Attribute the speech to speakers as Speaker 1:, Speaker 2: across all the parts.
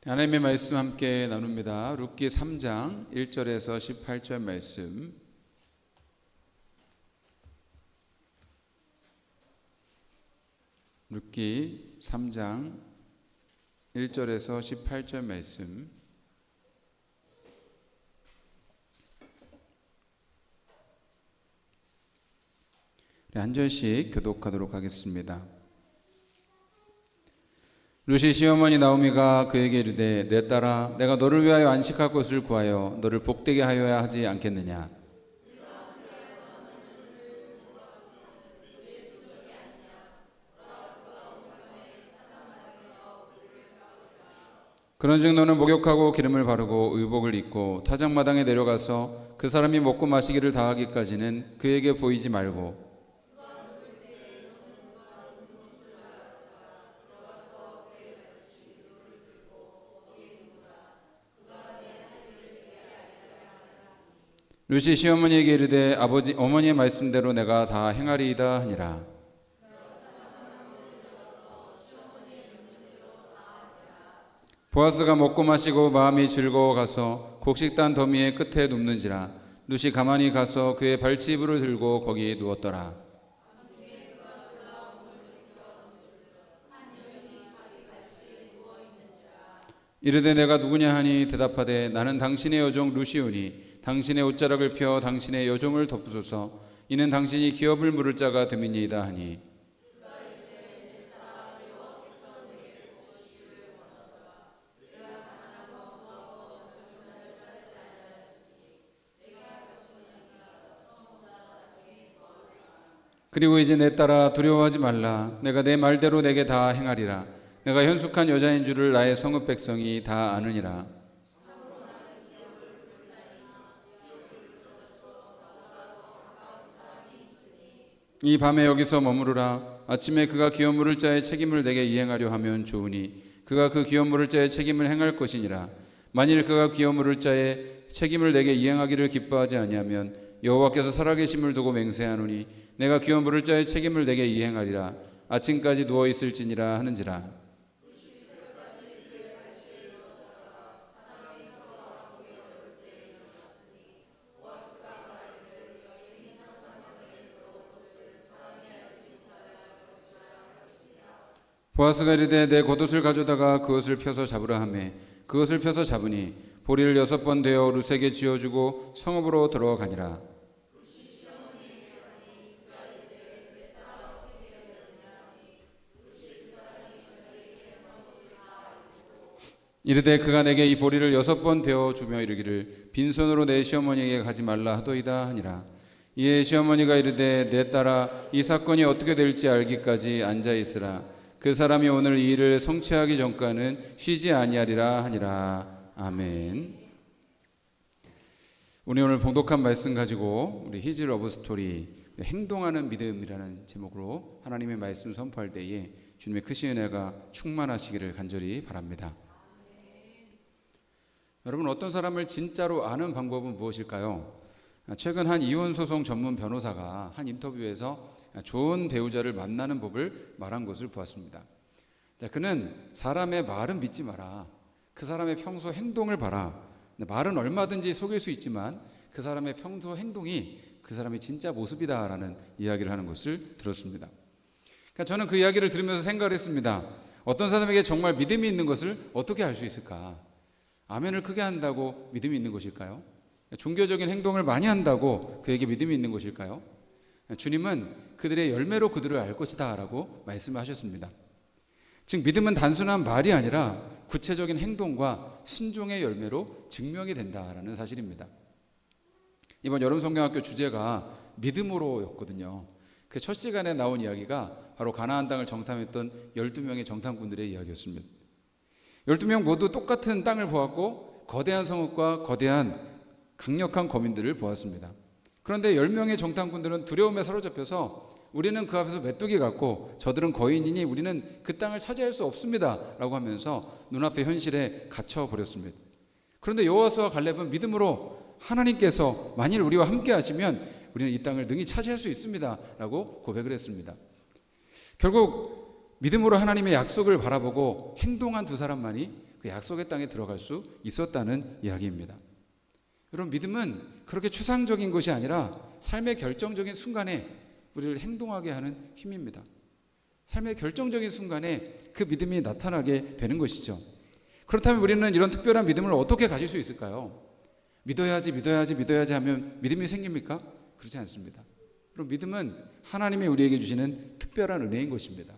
Speaker 1: 하나님의 말씀 함께 나눕니다. 룻기 3장 1절에서 18절 말씀. 룻기 3장 1절에서 18절 말씀. 한 절씩 교독하도록 하겠습니다. 룻이 시어머니 나오미가 그에게 이르되 내 딸아 내가 너를 위하여 안식할 곳을 구하여 너를 복되게 하여야 하지 않겠느냐. 그런즉 너는 목욕하고 기름을 바르고 의복을 입고 타작마당에 내려가서 그 사람이 먹고 마시기를 다하기까지는 그에게 보이지 말고 룻이 시어머니에게 이르되 아버지 어머니의 말씀대로 내가 다 행하리이다 하니라. 보아스가 먹고 마시고 마음이 즐거워 가서 곡식단 더미의 끝에 눕는지라. 룻이 가만히 가서 그의 발치부를 들고 거기 누웠더라. 이르되 내가 누구냐 하니 대답하되 나는 당신의 여종 룻이오니 당신의 옷자락을 펴 당신의 여종을 덮으소서. 이는 당신이 기업을 물을 자가 됨이니이다 하니 그리고 이제 내 딸아 두려워하지 말라. 내가 내 말대로 내게 다 행하리라. 내가 현숙한 여자인 줄을 나의 성읍 백성이 다 아느니라. 이 밤에 여기서 머무르라. 아침에 그가 기업 물을 자의 책임을 내게 이행하려 하면 좋으니 그가 그 기업 물을 자의 책임을 행할 것이니라. 만일 그가 기업 물을 자의 책임을 내게 이행하기를 기뻐하지 아니하면 여호와께서 살아계심을 두고 맹세하노니 내가 기업 물을 자의 책임을 내게 이행하리라. 아침까지 누워 있을지니라 하는지라. 보아스가 이르되 내 겉옷을 가져다가 그것을 펴서 잡으라 하매 그것을 펴서 잡으니 보리를 6번 되어 룻에게 지어주고 성읍으로 들어가니라. 이르되 그가 내게 이 보리를 6번 되어 주며 이르기를 빈손으로 내 시어머니에게 가지 말라 하도이다 하니라. 이에 시어머니가 이르되 내 딸아 이 사건이 어떻게 될지 알기까지 앉아 있으라. 그 사람이 오늘 이 일을 성취하기 전까는 쉬지 아니하리라 하니라. 아멘. 우리 오늘 봉독한 말씀 가지고 우리 히즈 러브 스토리 행동하는 믿음이라는 제목으로 하나님의 말씀 선포할 때에 주님의 크신 은혜가 충만하시기를 간절히 바랍니다. 여러분 어떤 사람을 진짜로 아는 방법은 무엇일까요? 최근 한 이혼소송 전문 변호사가 한 인터뷰에서 좋은 배우자를 만나는 법을 말한 것을 보았습니다. 그는 사람의 말은 믿지 마라. 그 사람의 평소 행동을 봐라. 말은 얼마든지 속일 수 있지만 그 사람의 평소 행동이 그 사람의 진짜 모습이다라는 이야기를 하는 것을 들었습니다. 그러니까 저는 그 이야기를 들으면서 생각을 했습니다. 어떤 사람에게 정말 믿음이 있는 것을 어떻게 알 수 있을까? 아멘을 크게 한다고 믿음이 있는 것일까요? 종교적인 행동을 많이 한다고 그에게 믿음이 있는 것일까요? 주님은 그들의 열매로 그들을 알 것이다 라고 말씀하셨습니다. 즉 믿음은 단순한 말이 아니라 구체적인 행동과 순종의 열매로 증명이 된다라는 사실입니다. 이번 여름 성경학교 주제가 믿음으로였거든요. 그 첫 시간에 나온 이야기가 바로 가나안 땅을 정탐했던 12명의 정탐꾼들의 이야기였습니다. 12명 모두 똑같은 땅을 보았고 거대한 성읍과 거대한 강력한 거민들을 보았습니다. 그런데 10명의 정탐꾼들은 두려움에 사로잡혀서 우리는 그 앞에서 메뚜기 같고 저들은 거인이니 우리는 그 땅을 차지할 수 없습니다 라고 하면서 눈앞의 현실에 갇혀버렸습니다. 그런데 여호수아와 갈렙은 믿음으로 하나님께서 만일 우리와 함께 하시면 우리는 이 땅을 능히 차지할 수 있습니다 라고 고백을 했습니다. 결국 믿음으로 하나님의 약속을 바라보고 행동한 두 사람만이 그 약속의 땅에 들어갈 수 있었다는 이야기입니다. 여러분, 믿음은 그렇게 추상적인 것이 아니라 삶의 결정적인 순간에 우리를 행동하게 하는 힘입니다. 삶의 결정적인 순간에 그 믿음이 나타나게 되는 것이죠. 그렇다면 우리는 이런 특별한 믿음을 어떻게 가질 수 있을까요? 믿어야지 하면 믿음이 생깁니까? 그렇지 않습니다. 그럼 믿음은 하나님이 우리에게 주시는 특별한 은혜인 것입니다.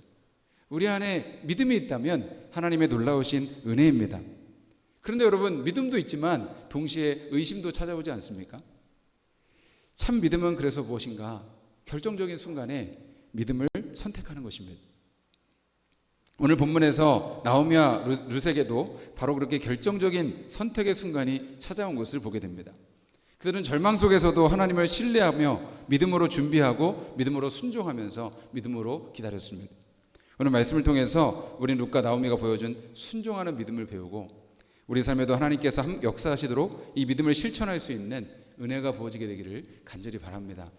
Speaker 1: 우리 안에 믿음이 있다면 하나님의 놀라우신 은혜입니다. 그런데 여러분, 믿음도 있지만 동시에 의심도 찾아오지 않습니까? 참 믿음은 그래서 무엇인가? 결정적인 순간에 믿음을 선택하는 것입니다. 오늘 본문에서 나오미와 룻에게도 바로 그렇게 결정적인 선택의 순간이 찾아온 것을 보게 됩니다. 그들은 절망 속에서도 하나님을 신뢰하며 믿음으로 준비하고 믿음으로 순종하면서 믿음으로 기다렸습니다. 오늘 말씀을 통해서 우린 룻과 나오미가 보여준 순종하는 믿음을 배우고 우리 삶에도 하나님께서 역사하시도록 이 믿음을 실천할 수 있는 은혜가 부어지게 되기를 간절히 바랍니다.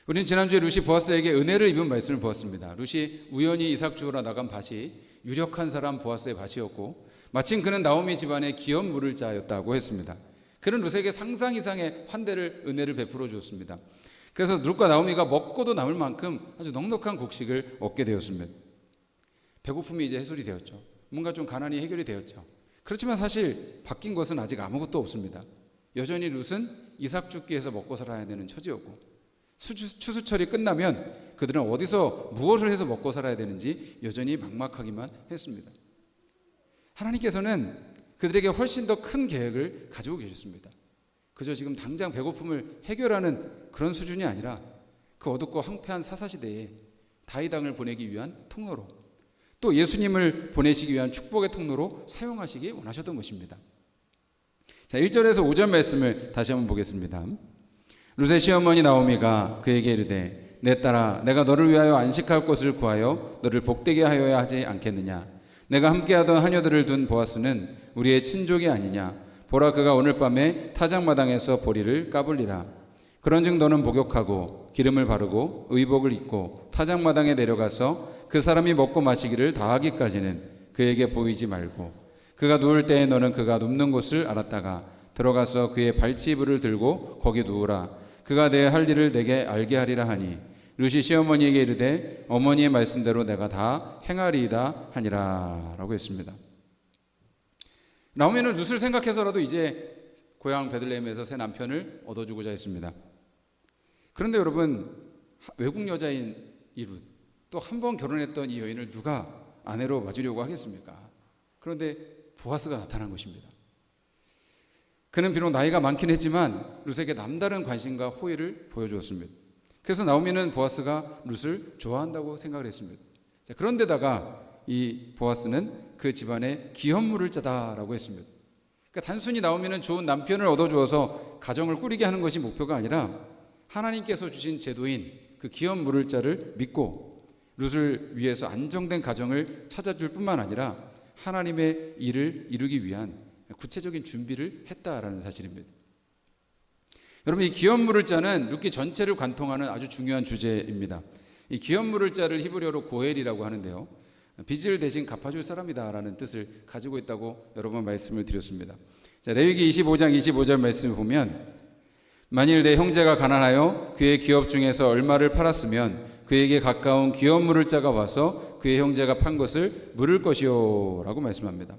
Speaker 1: 우리는 지난주에 룻이 보아스에게 은혜를 입은 말씀을 보았습니다. 룻이 우연히 이삭 주우러 나간 밭이 유력한 사람 보아스의 밭이었고 마침 그는 나오미 집안의 기업 물을 자였다고 했습니다. 그는 룻에게 상상 이상의 은혜를 베풀어 주었습니다. 그래서 룻과 나오미가 먹고도 남을 만큼 아주 넉넉한 곡식을 얻게 되었습니다. 배고픔이 이제 해소이 되었죠. 뭔가 좀 가난이 해결이 되었죠. 그렇지만 사실 바뀐 것은 아직 아무것도 없습니다. 여전히 룻은 이삭 줍기에서 먹고 살아야 되는 처지였고 추수철이 끝나면 그들은 어디서 무엇을 해서 먹고 살아야 되는지 여전히 막막하기만 했습니다. 하나님께서는 그들에게 훨씬 더 큰 계획을 가지고 계셨습니다. 그저 지금 당장 배고픔을 해결하는 그런 수준이 아니라 그 어둡고 황폐한 사사시대에 다윗 왕을 보내기 위한 통로로 또 예수님을 보내시기 위한 축복의 통로로 사용하시기 원하셨던 것입니다. 자, 1절에서 5절 말씀을 다시 한번 보겠습니다. 룻의 시어머니 나오미가 그에게 이르되 내 딸아 내가 너를 위하여 안식할 곳을 구하여 너를 복되게 하여야 하지 않겠느냐. 내가 함께하던 하녀들을 둔 보아스는 우리의 친족이 아니냐. 보라 그가 오늘 밤에 타작마당에서 보리를 까불리라. 그런즉 너는 목욕하고 기름을 바르고 의복을 입고 타작마당에 내려가서 그 사람이 먹고 마시기를 다하기까지는 그에게 보이지 말고 그가 누울 때에 너는 그가 눕는 곳을 알았다가 들어가서 그의 발치이불을 들고 거기 누우라. 그가 내 할 일을 내게 알게 하리라 하니 룻이 시어머니에게 이르되 어머니의 말씀대로 내가 다 행하리이다 하니라 라고 했습니다. 나오미는 룻을 생각해서라도 이제 고향 베들레헴에서 새 남편을 얻어주고자 했습니다. 그런데 여러분, 외국 여자인 이 룻, 또 한 번 결혼했던 이 여인을 누가 아내로 맞으려고 하겠습니까? 그런데 보아스가 나타난 것입니다. 그는 비록 나이가 많긴 했지만 룻에게 남다른 관심과 호의를 보여주었습니다. 그래서 나오미는 보아스가 룻을 좋아한다고 생각을 했습니다. 자, 그런데다가 이 보아스는 그 집안의 기업 물을 자다라고 했습니다. 그러니까 단순히 나오미는 좋은 남편을 얻어주어서 가정을 꾸리게 하는 것이 목표가 아니라 하나님께서 주신 제도인 그 기업 물을 자를 믿고 룻을 위해서 안정된 가정을 찾아줄 뿐만 아니라 하나님의 일을 이루기 위한 구체적인 준비를 했다라는 사실입니다. 여러분, 이 기업 물을 자는 룻기 전체를 관통하는 아주 중요한 주제입니다. 이 기업 물을 자를 히브리어로 고엘이라고 하는데요, 빚을 대신 갚아줄 사람이다라는 뜻을 가지고 있다고 여러 번 말씀을 드렸습니다. 자, 레위기 25장 25절 말씀을 보면 만일 내 형제가 가난하여 그의 기업 중에서 얼마를 팔았으면 그에게 가까운 기업 물을 자가 와서 그의 형제가 판 것을 물을 것이요 라고 말씀합니다.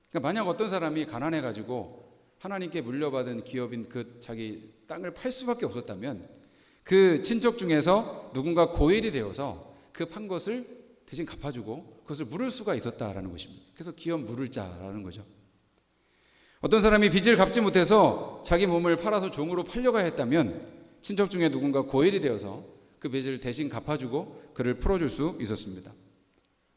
Speaker 1: 그러니까 만약 어떤 사람이 가난해가지고 하나님께 물려받은 기업인 그 자기 땅을 팔 수밖에 없었다면 그 친척 중에서 누군가 고엘이 되어서 그 판 것을 대신 갚아주고 그것을 물을 수가 있었다라는 것입니다. 그래서 기업 물을 자라는 거죠. 어떤 사람이 빚을 갚지 못해서 자기 몸을 팔아서 종으로 팔려가야 했다면 친척 중에 누군가 고엘이 되어서 그 빚을 대신 갚아주고 그를 풀어줄 수 있었습니다.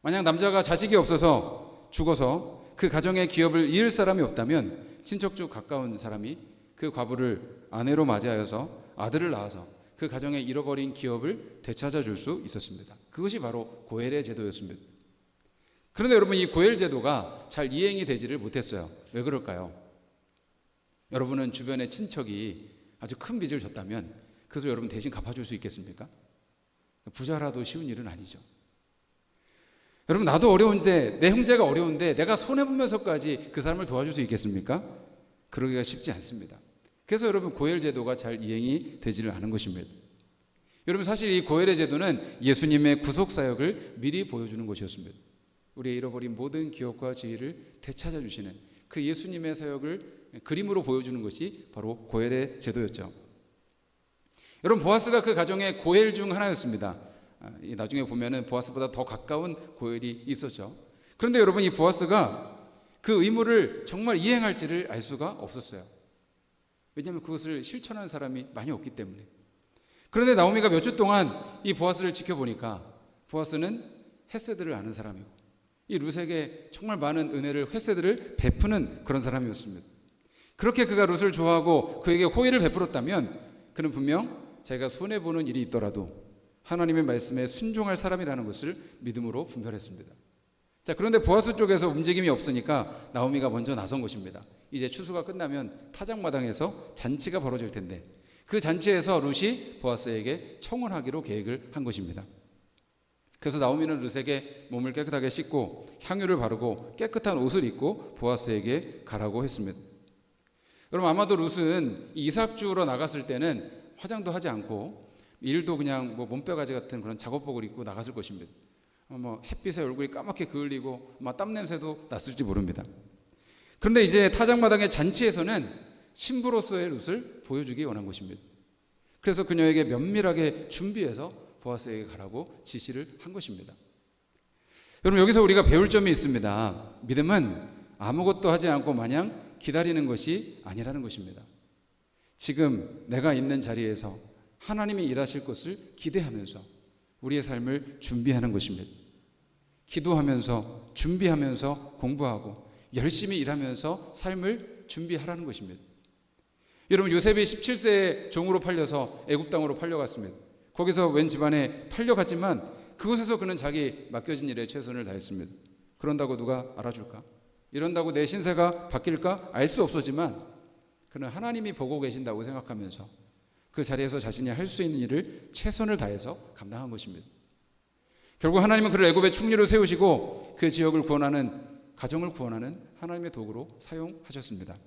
Speaker 1: 만약 남자가 자식이 없어서 죽어서 그 가정의 기업을 이을 사람이 없다면 친척 중 가까운 사람이 그 과부를 아내로 맞이하여서 아들을 낳아서 그 가정의 잃어버린 기업을 되찾아 줄 수 있었습니다. 그것이 바로 고엘의 제도였습니다. 그런데 여러분, 이 고엘 제도가 잘 이행이 되지를 못했어요. 왜 그럴까요? 여러분은 주변의 친척이 아주 큰 빚을 졌다면 그것을 여러분 대신 갚아줄 수 있겠습니까? 부자라도 쉬운 일은 아니죠. 여러분, 나도 어려운데, 내 형제가 어려운데 내가 손해보면서까지 그 사람을 도와줄 수 있겠습니까? 그러기가 쉽지 않습니다. 그래서 여러분, 고엘 제도가 잘 이행이 되지를 않은 것입니다. 여러분, 사실 이 고엘의 제도는 예수님의 구속사역을 미리 보여주는 것이었습니다. 우리의 잃어버린 모든 기억과 지혜를 되찾아주시는 그 예수님의 사역을 그림으로 보여주는 것이 바로 고엘의 제도였죠. 여러분, 보아스가 그 가정의 고엘 중 하나였습니다. 나중에 보면은 보아스보다 더 가까운 고엘이 있었죠. 그런데 여러분, 이 보아스가 그 의무를 정말 이행할지를 알 수가 없었어요. 왜냐하면 그것을 실천하는 사람이 많이 없기 때문에. 그런데 나오미가 몇 주 동안 이 보아스를 지켜보니까 보아스는 헤세드를 아는 사람이고 이 룻에게 정말 많은 은혜를, 헤세드를 베푸는 그런 사람이었습니다. 그렇게 그가 룻을 좋아하고 그에게 호의를 베풀었다면 그는 분명 자기가 손해보는 일이 있더라도 하나님의 말씀에 순종할 사람이라는 것을 믿음으로 분별했습니다. 자, 그런데 보아스 쪽에서 움직임이 없으니까 나오미가 먼저 나선 것입니다. 이제 추수가 끝나면 타작마당에서 잔치가 벌어질 텐데 그 잔치에서 룻이 보아스에게 청혼하기로 계획을 한 것입니다. 그래서 나오미는 룻에게 몸을 깨끗하게 씻고 향유를 바르고 깨끗한 옷을 입고 보아스에게 가라고 했습니다. 여러분, 아마도 룻은 이삭 주우러 나갔을 때는 화장도 하지 않고 일도 그냥 몸빼가지 같은 그런 작업복을 입고 나갔을 것입니다. 햇빛에 얼굴이 까맣게 그을리고 땀 냄새도 났을지 모릅니다. 그런데 이제 타작마당의 잔치에서는 신부로서의 룻을 보여주기 원한 것입니다. 그래서 그녀에게 면밀하게 준비해서 보아스에게 가라고 지시를 한 것입니다. 여러분, 여기서 우리가 배울 점이 있습니다. 믿음은 아무것도 하지 않고 마냥 기다리는 것이 아니라는 것입니다. 지금 내가 있는 자리에서 하나님이 일하실 것을 기대하면서 우리의 삶을 준비하는 것입니다. 기도하면서, 준비하면서 공부하고 열심히 일하면서 삶을 준비하라는 것입니다. 여러분, 요셉이 17세에 종으로 팔려서 애굽 땅으로 팔려갔습니다. 거기서 웬 집안에 팔려갔지만 그곳에서 그는 자기 맡겨진 일에 최선을 다했습니다. 그런다고 누가 알아줄까? 이런다고 내 신세가 바뀔까? 알 수 없었지만 그는 하나님이 보고 계신다고 생각하면서 그 자리에서 자신이 할 수 있는 일을 최선을 다해서 감당한 것입니다. 결국 하나님은 그를 애굽의 충리로 세우시고 그 지역을 구원하는, 가정을 구원하는 하나님의 도구로 사용하셨습니다.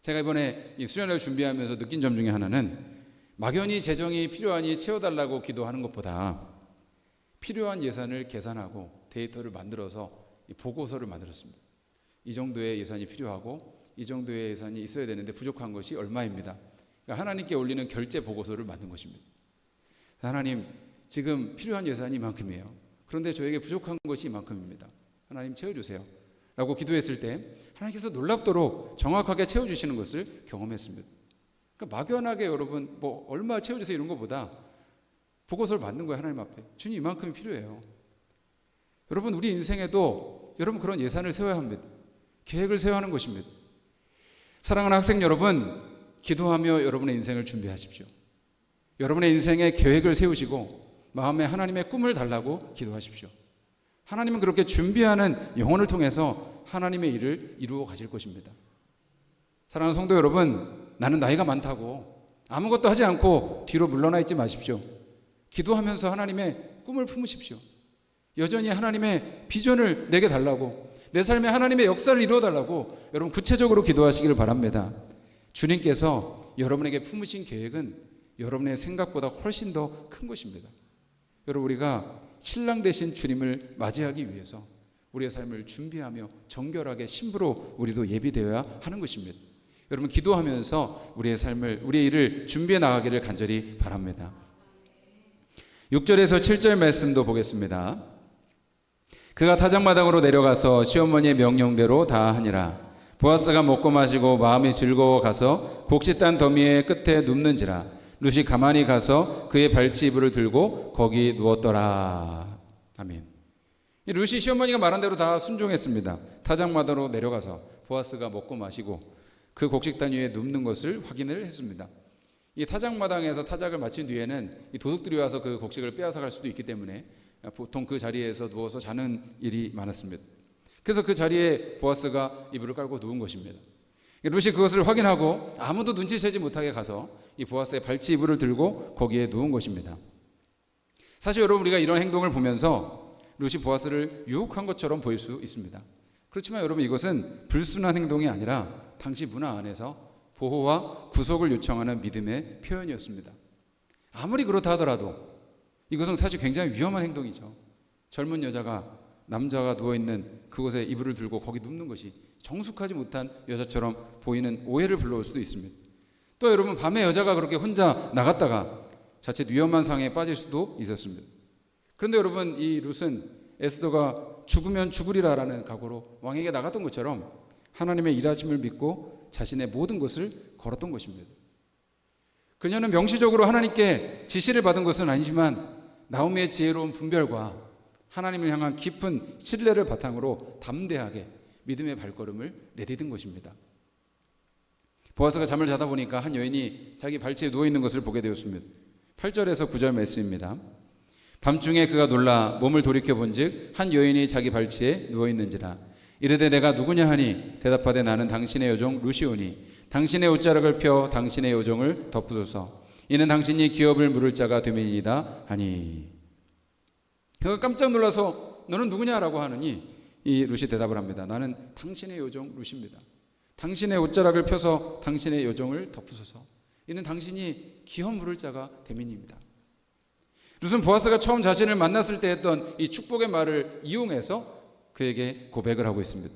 Speaker 1: 제가 이번에 이 수련회를 준비하면서 느낀 점 중에 하나는 막연히 재정이 필요하니 채워달라고 기도하는 것보다 필요한 예산을 계산하고 데이터를 만들어서 보고서를 만들었습니다. 이 정도의 예산이 필요하고 이 정도의 예산이 있어야 되는데 부족한 것이 얼마입니다. 그러니까 하나님께 올리는 결제 보고서를 만든 것입니다. 하나님, 지금 필요한 예산이 이만큼이에요. 그런데 저에게 부족한 것이 이만큼입니다. 하나님, 채워주세요 라고 기도했을 때 하나님께서 놀랍도록 정확하게 채워주시는 것을 경험했습니다. 그러니까 막연하게 여러분 얼마 채워주세요 이런 것보다 보고서를 만든 거예요. 하나님 앞에 주님, 이만큼이 필요해요. 여러분, 우리 인생에도 여러분 그런 예산을 세워야 합니다. 계획을 세워야 하는 것입니다. 사랑하는 학생 여러분, 기도하며 여러분의 인생을 준비하십시오. 여러분의 인생에 계획을 세우시고 마음에 하나님의 꿈을 달라고 기도하십시오. 하나님은 그렇게 준비하는 영혼을 통해서 하나님의 일을 이루어 가실 것입니다. 사랑하는 성도 여러분, 나는 나이가 많다고 아무것도 하지 않고 뒤로 물러나 있지 마십시오. 기도하면서 하나님의 꿈을 품으십시오. 여전히 하나님의 비전을 내게 달라고, 내 삶에 하나님의 역사를 이루어 달라고 여러분 구체적으로 기도하시기를 바랍니다. 주님께서 여러분에게 품으신 계획은 여러분의 생각보다 훨씬 더 큰 것입니다. 여러분, 우리가 신랑 되신 주님을 맞이하기 위해서 우리의 삶을 준비하며 정결하게 신부로 우리도 예비되어야 하는 것입니다. 여러분, 기도하면서 우리의 삶을, 우리의 일을 준비해 나가기를 간절히 바랍니다. 6절에서 7절 말씀도 보겠습니다. 그가 타작마당으로 내려가서 시어머니의 명령대로 다 하니라. 보아스가 먹고 마시고 마음이 즐거워 가서 곡식 단 더미의 끝에 눕는지라. 룻이 가만히 가서 그의 발치 이불을 들고 거기 누웠더라. 아멘. 이 룻이 시어머니가 말한 대로 다 순종했습니다. 타작마당으로 내려가서 보아스가 먹고 마시고 그 곡식단 위에 눕는 것을 확인을 했습니다. 이 타작마당에서 타작을 마친 뒤에는 이 도둑들이 와서 그 곡식을 빼앗아 갈 수도 있기 때문에 보통 그 자리에서 누워서 자는 일이 많았습니다. 그래서 그 자리에 보아스가 이불을 깔고 누운 것입니다. 룻이 그것을 확인하고 아무도 눈치채지 못하게 가서 이 보아스의 발치 이불을 들고 거기에 누운 것입니다. 사실 여러분, 우리가 이런 행동을 보면서 룻이 보아스를 유혹한 것처럼 보일 수 있습니다. 그렇지만 여러분, 이것은 불순한 행동이 아니라 당시 문화 안에서 보호와 구속을 요청하는 믿음의 표현이었습니다. 아무리 그렇다 하더라도 이것은 사실 굉장히 위험한 행동이죠. 젊은 여자가 남자가 누워있는 그곳에 이불을 들고 거기 눕는 것이 정숙하지 못한 여자처럼 보이는 오해를 불러올 수도 있습니다. 또 여러분, 밤에 여자가 그렇게 혼자 나갔다가 자칫 위험한 상황에 빠질 수도 있었습니다. 그런데 여러분, 이 룻은 에스더가 죽으면 죽으리라라는 각오로 왕에게 나갔던 것처럼 하나님의 일하심을 믿고 자신의 모든 것을 걸었던 것입니다. 그녀는 명시적으로 하나님께 지시를 받은 것은 아니지만 나오미의 지혜로운 분별과 하나님을 향한 깊은 신뢰를 바탕으로 담대하게 믿음의 발걸음을 내디딘 것입니다. 보아스가 잠을 자다 보니까 한 여인이 자기 발치에 누워있는 것을 보게 되었습니다. 8절에서 9절 말씀입니다. 밤중에 그가 놀라 몸을 돌이켜 본즉 한 여인이 자기 발치에 누워있는지라. 이르되 내가 누구냐 하니 대답하되 나는 당신의 여종 룻이오니 당신의 옷자락을 펴 당신의 여종을 덮으소서. 이는 당신이 기업을 물을 자가 되민이다 하니. 그가 깜짝 놀라서 너는 누구냐라고 하느니 이 룻이 대답을 합니다. 나는 당신의 여종 룻입니다. 당신의 옷자락을 펴서 당신의 여종을 덮으소서. 이는 당신이 기업 물을 자가 되민입니다. 룻은 보아스가 처음 자신을 만났을 때 했던 이 축복의 말을 이용해서 그에게 고백을 하고 있습니다.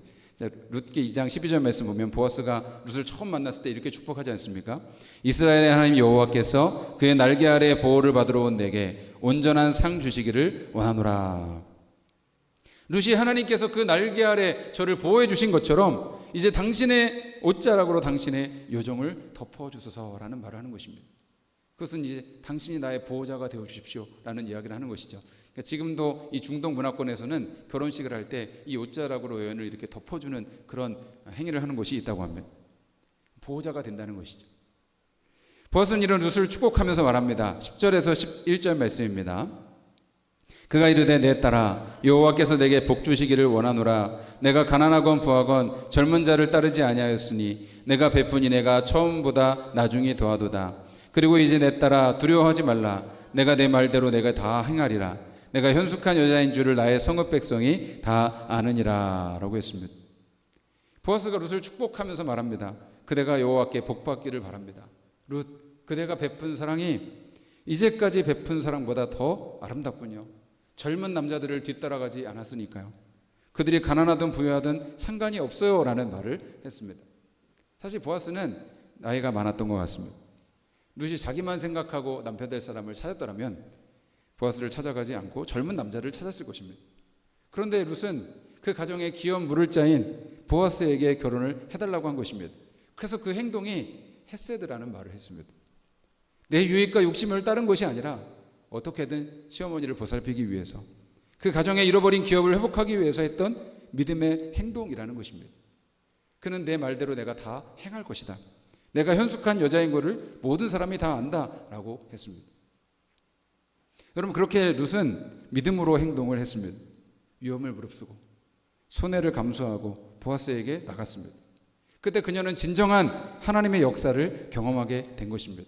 Speaker 1: 룻기 2장 12절 말씀 보면 보아스가 룻을 처음 만났을 때 이렇게 축복하지 않습니까? 이스라엘의 하나님 여호와께서 그의 날개 아래 보호를 받으러 온 내게 온전한 상 주시기를 원하노라. 룻이 하나님께서 그 날개 아래 저를 보호해 주신 것처럼 이제 당신의 옷자락으로 당신의 여종을 덮어주소서라는 말을 하는 것입니다. 그것은 이제 당신이 나의 보호자가 되어 주십시오라는 이야기를 하는 것이죠. 그러니까 지금도 이 중동 문화권에서는 결혼식을 할 때 이 옷자락으로 여인을 이렇게 덮어주는 그런 행위를 하는 곳이 있다고 합니다. 보호자가 된다는 것이죠. 보아스는 이런 룻을 축복하면서 말합니다. 10절에서 11절 말씀입니다. 그가 이르되 내 딸아 여호와께서 내게 복 주시기를 원하노라. 내가 가난하건 부하건 젊은 자를 따르지 아니하였으니 내가 베푸니 내가 처음보다 나중이 더하도다. 그리고 이제 내 딸아 두려워하지 말라. 내가 내 말대로 내가 다 행하리라. 내가 현숙한 여자인 줄을 나의 성읍 백성이 다 아느니라 라고 했습니다. 보아스가 룻을 축복하면서 말합니다. 그대가 여호와께 복받기를 바랍니다. 룻, 그대가 베푼 사랑이 이제까지 베푼 사랑보다 더 아름답군요. 젊은 남자들을 뒤따라가지 않았으니까요. 그들이 가난하든 부유하든 상관이 없어요 라는 말을 했습니다. 사실 보아스는 나이가 많았던 것 같습니다. 룻이 자기만 생각하고 남편 될 사람을 찾았더라면 보아스를 찾아가지 않고 젊은 남자를 찾았을 것입니다. 그런데 룻은 그 가정의 기업 물을 자인 보아스에게 결혼을 해달라고 한 것입니다. 그래서 그 행동이 헤세드라는 말을 했습니다. 내 유익과 욕심을 따른 것이 아니라 어떻게든 시어머니를 보살피기 위해서 그 가정의 잃어버린 기업을 회복하기 위해서 했던 믿음의 행동이라는 것입니다. 그는 내 말대로 내가 다 행할 것이다. 내가 현숙한 여자인 것을 모든 사람이 다 안다라고 했습니다. 여러분, 그렇게 룻은 믿음으로 행동을 했습니다. 위험을 무릅쓰고 손해를 감수하고 보아스에게 나갔습니다. 그때 그녀는 진정한 하나님의 역사를 경험하게 된 것입니다.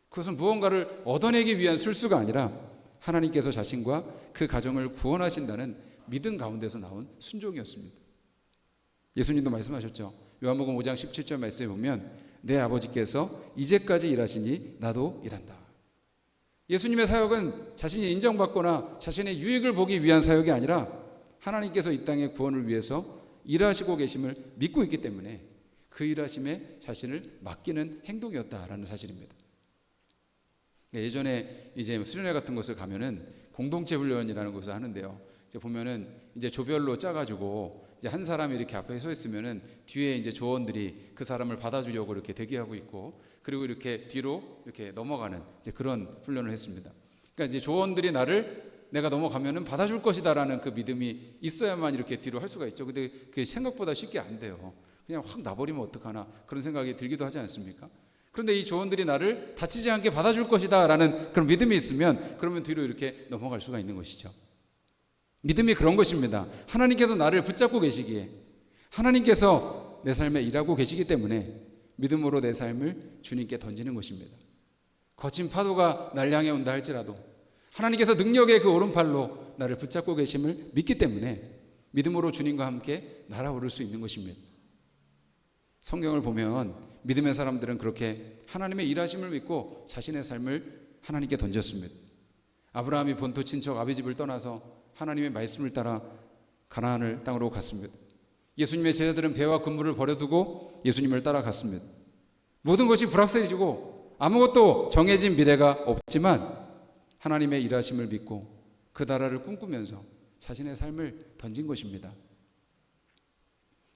Speaker 1: 그것은 무언가를 얻어내기 위한 술수가 아니라 하나님께서 자신과 그 가정을 구원하신다는 믿음 가운데서 나온 순종이었습니다. 예수님도 말씀하셨죠. 요한복음 5장 17절 말씀에 보면 내 아버지께서 이제까지 일하시니 나도 일한다. 예수님의 사역은 자신이 인정받거나 자신의 유익을 보기 위한 사역이 아니라 하나님께서 이 땅의 구원을 위해서 일하시고 계심을 믿고 있기 때문에 그 일하심에 자신을 맡기는 행동이었다라는 사실입니다. 예전에 이제 수련회 같은 곳을 가면은 공동체 훈련이라는 것을 하는데요. 이제 보면은 이제 조별로 짜가지고 이제 한 사람이 이렇게 앞에 서 있으면은 뒤에 이제 조원들이 그 사람을 받아주려고 이렇게 대기하고 있고, 그리고 이렇게 뒤로 이렇게 넘어가는 이제 그런 훈련을 했습니다. 그러니까 이제 조원들이 나를 내가 넘어가면은 받아줄 것이다라는 그 믿음이 있어야만 이렇게 뒤로 할 수가 있죠. 근데 그게 생각보다 쉽게 안 돼요. 그냥 확 나버리면 어떡하나 그런 생각이 들기도 하지 않습니까? 그런데 이 조원들이 나를 다치지 않게 받아줄 것이다라는 그런 믿음이 있으면 그러면 뒤로 이렇게 넘어갈 수가 있는 것이죠. 믿음이 그런 것입니다. 하나님께서 나를 붙잡고 계시기에, 하나님께서 내 삶에 일하고 계시기 때문에 믿음으로 내 삶을 주님께 던지는 것입니다. 거친 파도가 날 향해 온다 할지라도 하나님께서 능력의 그 오른팔로 나를 붙잡고 계심을 믿기 때문에 믿음으로 주님과 함께 날아오를 수 있는 것입니다. 성경을 보면 믿음의 사람들은 그렇게 하나님의 일하심을 믿고 자신의 삶을 하나님께 던졌습니다. 아브라함이 본토 친척 아비집을 떠나서 하나님의 말씀을 따라 가나안을 땅으로 갔습니다. 예수님의 제자들은 배와 군부를 버려두고 예수님을 따라갔습니다. 모든 것이 불확실해지고 아무것도 정해진 미래가 없지만 하나님의 일하심을 믿고 그 나라를 꿈꾸면서 자신의 삶을 던진 것입니다.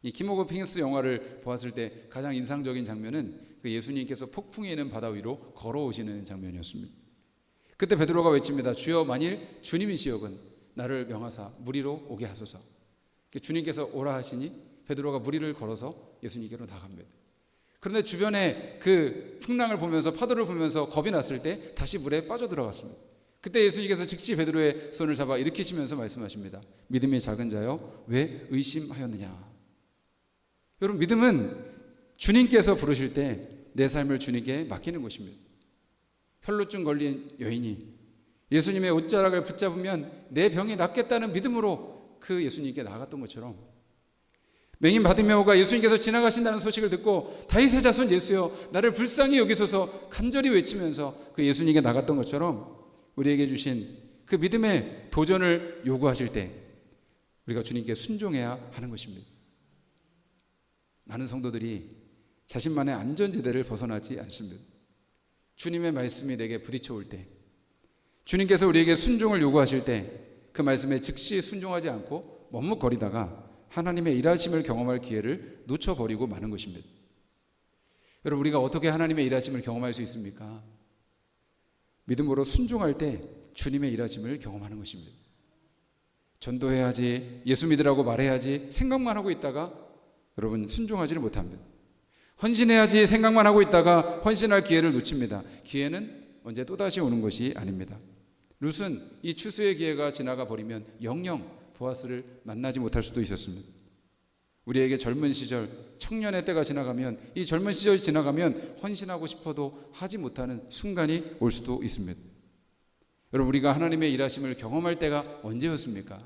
Speaker 1: 이 킹 오브 킹스 영화를 보았을 때 가장 인상적인 장면은 그 예수님께서 폭풍이 있는 바다 위로 걸어오시는 장면이었습니다. 그때 베드로가 외칩니다. 주여, 만일 주님이시여건 나를 명하사 물 위로 오게 하소서. 주님께서 오라 하시니 베드로가 물 위를 걸어서 예수님께로 나갑니다. 그런데 주변에 그 풍랑을 보면서 파도를 보면서 겁이 났을 때 다시 물에 빠져들어갔습니다. 그때 예수님께서 즉시 베드로의 손을 잡아 일으키시면서 말씀하십니다. 믿음이 작은 자여, 왜 의심하였느냐. 여러분, 믿음은 주님께서 부르실 때 내 삶을 주님께 맡기는 것입니다. 혈루증 걸린 여인이 예수님의 옷자락을 붙잡으면 내 병이 낫겠다는 믿음으로 그 예수님께 나갔던 것처럼, 맹인 바디메오가 예수님께서 지나가신다는 소식을 듣고 다윗의 자손 예수여 나를 불쌍히 여기소서 간절히 외치면서 그 예수님께 나갔던 것처럼 우리에게 주신 그 믿음의 도전을 요구하실 때 우리가 주님께 순종해야 하는 것입니다. 많은 성도들이 자신만의 안전지대를 벗어나지 않습니다. 주님의 말씀이 내게 부딪혀 올 때, 주님께서 우리에게 순종을 요구하실 때 그 말씀에 즉시 순종하지 않고 머뭇거리다가 하나님의 일하심을 경험할 기회를 놓쳐버리고 마는 것입니다. 여러분, 우리가 어떻게 하나님의 일하심을 경험할 수 있습니까? 믿음으로 순종할 때 주님의 일하심을 경험하는 것입니다. 전도해야지, 예수 믿으라고 말해야지 생각만 하고 있다가 여러분 순종하지를 못합니다. 헌신해야지 생각만 하고 있다가 헌신할 기회를 놓칩니다. 기회는 언제 또다시 오는 것이 아닙니다. 룻은 이 추수의 기회가 지나가 버리면 영영 보아스를 만나지 못할 수도 있었습니다. 우리에게 젊은 시절, 청년의 때가 지나가면, 이 젊은 시절이 지나가면 헌신하고 싶어도 하지 못하는 순간이 올 수도 있습니다. 여러분, 우리가 하나님의 일하심을 경험할 때가 언제였습니까?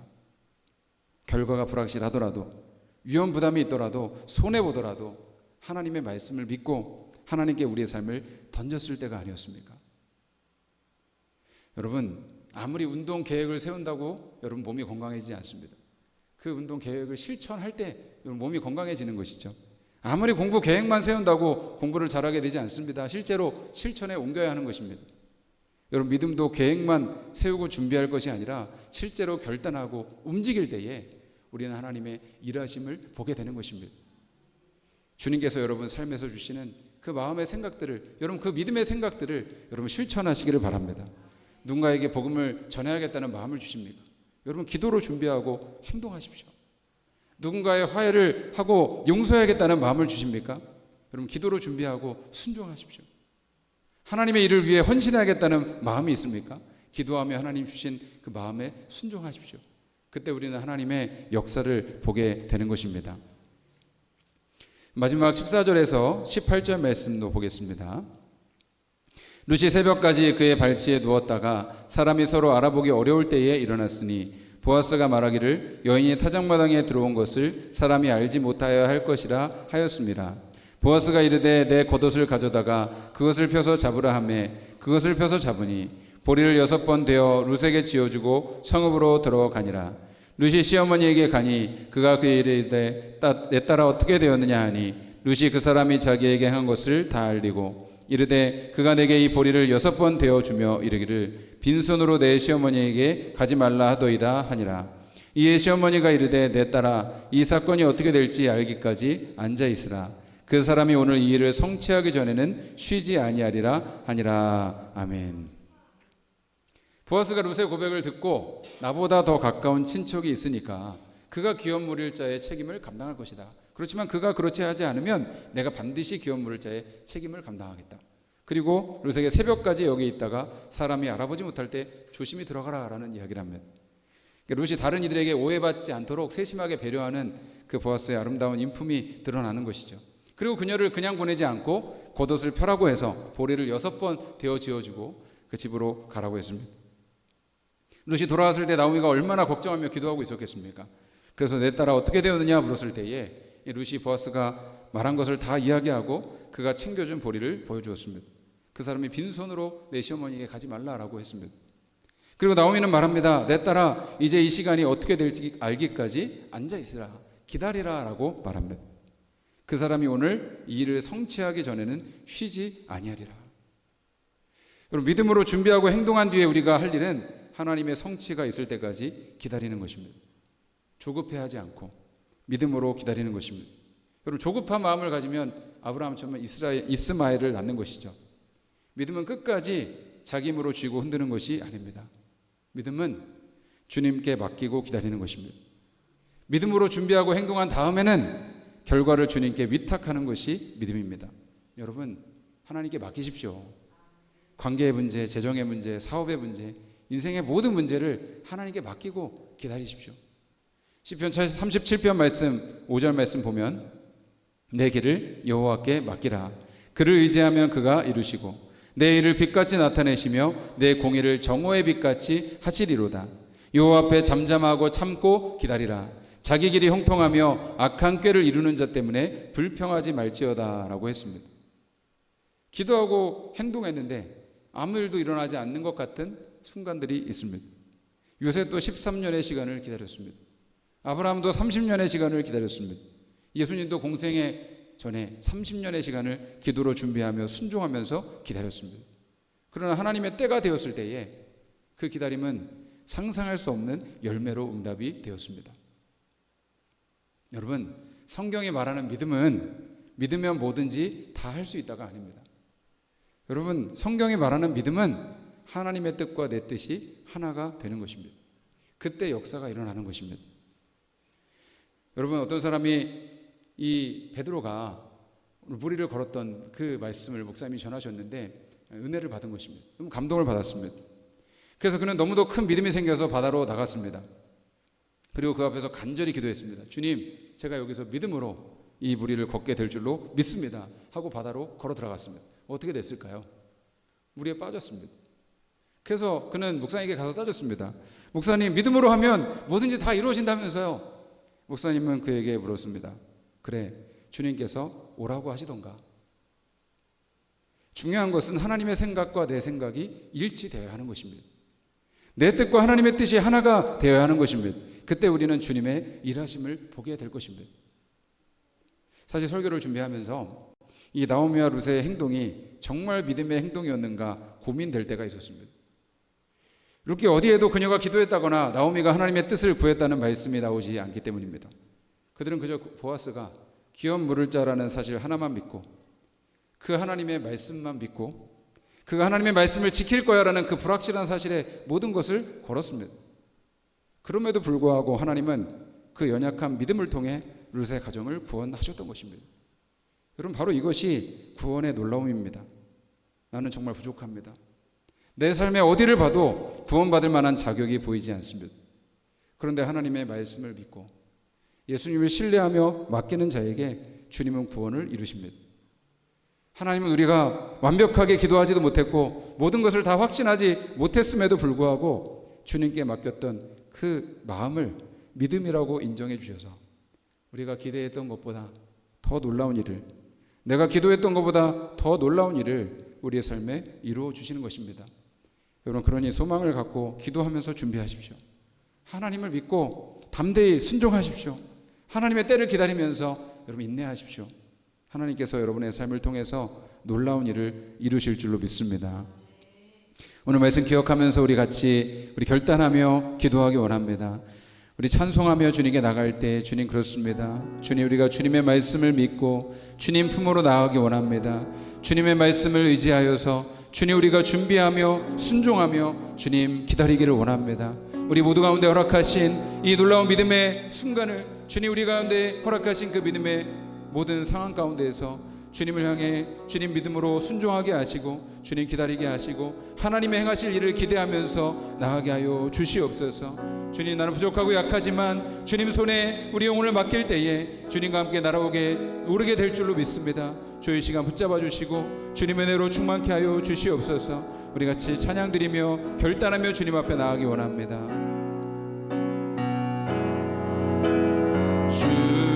Speaker 1: 결과가 불확실하더라도, 위험 부담이 있더라도, 손해보더라도 하나님의 말씀을 믿고 하나님께 우리의 삶을 던졌을 때가 아니었습니까? 여러분, 아무리 운동 계획을 세운다고 여러분 몸이 건강해지지 않습니다. 그 운동 계획을 실천할 때 여러분 몸이 건강해지는 것이죠. 아무리 공부 계획만 세운다고 공부를 잘하게 되지 않습니다. 실제로 실천에 옮겨야 하는 것입니다. 여러분, 믿음도 계획만 세우고 준비할 것이 아니라 실제로 결단하고 움직일 때에 우리는 하나님의 일하심을 보게 되는 것입니다. 주님께서 여러분 삶에서 주시는 그 마음의 생각들을, 여러분 그 믿음의 생각들을 여러분 실천하시기를 바랍니다. 누군가에게 복음을 전해야겠다는 마음을 주십니까? 여러분 기도로 준비하고 행동하십시오. 누군가의 화해를 하고 용서해야겠다는 마음을 주십니까? 여러분 기도로 준비하고 순종하십시오. 하나님의 일을 위해 헌신해야겠다는 마음이 있습니까? 기도하며 하나님 주신 그 마음에 순종하십시오. 그때 우리는 하나님의 역사를 보게 되는 것입니다. 마지막 14절에서 18절 말씀도 보겠습니다. 룻이 새벽까지 그의 발치에 누웠다가 사람이 서로 알아보기 어려울 때에 일어났으니 보아스가 말하기를 여인이 타작마당에 들어온 것을 사람이 알지 못하여야 할 것이라 하였습니다. 보아스가 이르되 내 겉옷을 가져다가 그것을 펴서 잡으라 하매 그것을 펴서 잡으니 보리를 6번 되어 룻에게 지어주고 성읍으로 들어가니라. 룻이 시어머니에게 가니 그가 그에게 이르되 내 딸아 어떻게 되었느냐 하니 룻이 그 사람이 자기에게 한 것을 다 알리고 이르되 그가 내게 이 보리를 6번 되어 주며 이르기를 빈손으로 내 시어머니에게 가지 말라 하더이다 하니라. 이에 시어머니가 이르되 내 딸아 이 사건이 어떻게 될지 알기까지 앉아 있으라. 그 사람이 오늘 이 일을 성취하기 전에는 쉬지 아니하리라 하니라. 아멘. 보아스가 룻의 고백을 듣고 나보다 더 가까운 친척이 있으니까 그가 그 일에 대해 기업 물일 자의 책임을 감당할 것이다. 그렇지만 그가 그렇지 하지 않으면 내가 반드시 기업 물일 자의 책임을 감당하겠다. 그리고 룻에게 새벽까지 여기 있다가 사람이 알아보지 못할 때 조심히 들어가라라는 이야기를 합니다. 룻이 다른 이들에게 오해받지 않도록 세심하게 배려하는 그 보아스의 아름다운 인품이 드러나는 것이죠. 그리고 그녀를 그냥 보내지 않고 겉옷을 펴라고 해서 보리를 6번 되어 지어주고 그 집으로 가라고 했습니다. 룻이 돌아왔을 때 나오미가 얼마나 걱정하며 기도하고 있었겠습니까? 그래서 내 딸아 어떻게 되었느냐 물었을 때에 룻이 보아스가 말한 것을 다 이야기하고 그가 챙겨준 보리를 보여주었습니다. 그 사람이 빈손으로 내 시어머니에게 가지 말라라고 했습니다. 그리고 나오미는 말합니다. 내 딸아 이제 이 시간이 어떻게 될지 알기까지 앉아있으라, 기다리라 라고 말합니다. 그 사람이 오늘 이 일을 성취하기 전에는 쉬지 아니하리라. 여러분, 믿음으로 준비하고 행동한 뒤에 우리가 할 일은 하나님의 성취가 있을 때까지 기다리는 것입니다. 조급해하지 않고 믿음으로 기다리는 것입니다. 여러분, 조급한 마음을 가지면 아브라함처럼 이스마엘을 낳는 것이죠. 믿음은 끝까지 자기 힘으로 쥐고 흔드는 것이 아닙니다. 믿음은 주님께 맡기고 기다리는 것입니다. 믿음으로 준비하고 행동한 다음에는 결과를 주님께 위탁하는 것이 믿음입니다. 여러분, 하나님께 맡기십시오. 관계의 문제, 재정의 문제, 사업의 문제, 인생의 모든 문제를 하나님께 맡기고 기다리십시오. 시편 37편 말씀 5절 말씀 보면 내 길을 여호와께 맡기라. 그를 의지하면 그가 이루시고 내 일을 빛같이 나타내시며 내 공의를 정오의 빛같이 하시리로다. 여호와 앞에 잠잠하고 참고 기다리라. 자기 길이 형통하며 악한 꾀를 이루는 자 때문에 불평하지 말지어다 라고 했습니다. 기도하고 행동했는데 아무 일도 일어나지 않는 것 같은 순간들이 있습니다. 요셉도 13년의 시간을 기다렸습니다. 아브라함도 30년의 시간을 기다렸습니다. 예수님도 공생애 전에 30년의 시간을 기도로 준비하며 순종하면서 기다렸습니다. 그러나 하나님의 때가 되었을 때에 그 기다림은 상상할 수 없는 열매로 응답이 되었습니다. 여러분, 성경이 말하는 믿음은 믿으면 뭐든지 다 할 수 있다가 아닙니다. 여러분, 성경이 말하는 믿음은 하나님의 뜻과 내 뜻이 하나가 되는 것입니다. 그때 역사가 일어나는 것입니다. 여러분, 어떤 사람이 이 베드로가 무리를 걸었던 그 말씀을 목사님이 전하셨는데 은혜를 받은 것입니다. 너무 감동을 받았습니다. 그래서 그는 너무도 큰 믿음이 생겨서 바다로 나갔습니다. 그리고 그 앞에서 간절히 기도했습니다. 주님, 제가 여기서 믿음으로 이 무리를 걷게 될 줄로 믿습니다 하고 바다로 걸어 들어갔습니다. 어떻게 됐을까요? 물에 빠졌습니다. 그래서 그는 목사님에게 가서 따졌습니다. 목사님, 믿음으로 하면 뭐든지 다 이루어진다면서요. 목사님은 그에게 물었습니다. 그래, 주님께서 오라고 하시던가. 중요한 것은 하나님의 생각과 내 생각이 일치되어야 하는 것입니다. 내 뜻과 하나님의 뜻이 하나가 되어야 하는 것입니다. 그때 우리는 주님의 일하심을 보게 될 것입니다. 사실 설교를 준비하면서 이 나오미와 룻의 행동이 정말 믿음의 행동이었는가 고민될 때가 있었습니다. 룻이 어디에도 그녀가 기도했다거나 나오미가 하나님의 뜻을 구했다는 말씀이 나오지 않기 때문입니다. 그들은 그저 보아스가 귀염 물을 자라는 사실 하나만 믿고 그 하나님의 말씀만 믿고 그가 하나님의 말씀을 지킬 거야라는 그 불확실한 사실에 모든 것을 걸었습니다. 그럼에도 불구하고 하나님은 그 연약한 믿음을 통해 룻의 가정을 구원하셨던 것입니다. 여러분, 바로 이것이 구원의 놀라움입니다. 나는 정말 부족합니다. 내 삶의 어디를 봐도 구원받을 만한 자격이 보이지 않습니다. 그런데 하나님의 말씀을 믿고 예수님을 신뢰하며 맡기는 자에게 주님은 구원을 이루십니다. 하나님은 우리가 완벽하게 기도하지도 못했고 모든 것을 다 확신하지 못했음에도 불구하고 주님께 맡겼던 그 마음을 믿음이라고 인정해 주셔서 우리가 기대했던 것보다 더 놀라운 일을, 내가 기도했던 것보다 더 놀라운 일을 우리의 삶에 이루어 주시는 것입니다. 여러분, 그러니 소망을 갖고 기도하면서 준비하십시오. 하나님을 믿고 담대히 순종하십시오. 하나님의 때를 기다리면서 여러분 인내하십시오. 하나님께서 여러분의 삶을 통해서 놀라운 일을 이루실 줄로 믿습니다. 오늘 말씀 기억하면서 우리 같이 결단하며 기도하기 원합니다. 우리 찬송하며 주님께 나갈 때 주님 그렇습니다. 주님, 우리가 주님의 말씀을 믿고 주님 품으로 나가기 원합니다. 주님의 말씀을 의지하여서 주님 우리가 준비하며 순종하며 주님 기다리기를 원합니다. 우리 모두 가운데 허락하신 이 놀라운 믿음의 순간을 주님 우리 가운데 허락하신 그 믿음의 모든 상황 가운데에서 주님을 향해 주님 믿음으로 순종하게 하시고 주님 기다리게 하시고 하나님의 행하실 일을 기대하면서 나가게 하여 주시옵소서. 주님, 나는 부족하고 약하지만 주님 손에 우리 영혼을 맡길 때에 주님과 함께 날아오게 오르게 될 줄로 믿습니다. 주의 시간 붙잡아 주시고 주님의 은혜로 충만케 하여 주시옵소서. 우리 같이 찬양 드리며 결단하며 주님 앞에 나가기 원합니다. 주